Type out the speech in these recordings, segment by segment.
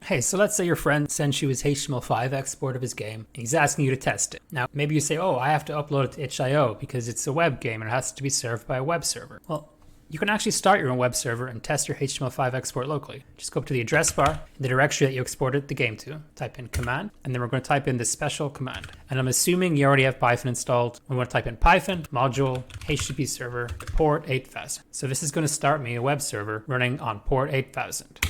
Hey, so let's say your friend sends you his HTML5 export of his game, and he's asking you to test it. Now, maybe you say, oh, I have to upload it to itch.io because it's a web game and it has to be served by a web server. Well, you can actually start your own web server and test your HTML5 export locally. Just go up to the address bar, in the directory that you exported the game to, type in command, and then we're going to type in this special command. And I'm assuming you already have Python installed. We want to type in Python, module, http server, port 8000. So this is going to start me a web server running on port 8000.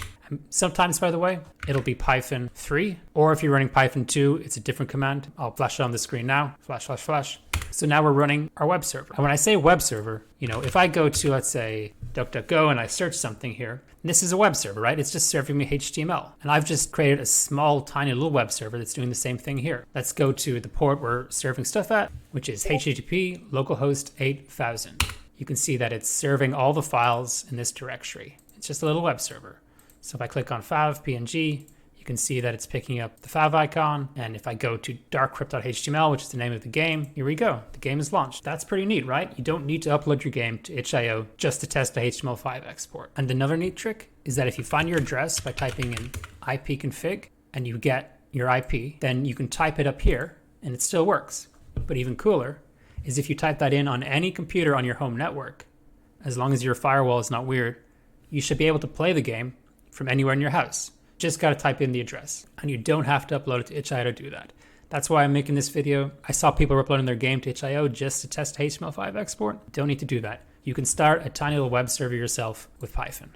Sometimes, by the way, it'll be Python 3, or if you're running Python 2, it's a different command. I'll flash it on the screen now, flash. So now we're running our web server. And when I say web server, if I go to, let's say, DuckDuckGo and I search something here, this is a web server, right? It's just serving me HTML. And I've just created a small, tiny little web server that's doing the same thing here. Let's go to the port we're serving stuff at, which is HTTP localhost 8000. You can see that it's serving all the files in this directory. It's just a little web server. So if I click on fav png, you can see that it's picking up the fav icon. And if I go to darkcrypt.html, which is the name of the game, here we go. The game is launched. That's pretty neat, right? You don't need to upload your game to itch.io just to test the HTML5 export. And another neat trick is that if you find your address by typing in ipconfig and you get your IP, then you can type it up here and it still works. But even cooler is if you type that in on any computer on your home network, as long as your firewall is not weird, you should be able to play the game from anywhere in your house. Just got to type in the address, and you don't have to upload it to itch.io to do that. That's why I'm making this video. I saw people were uploading their game to itch.io just to test HTML5 export. Don't need to do that. You can start a tiny little web server yourself with Python.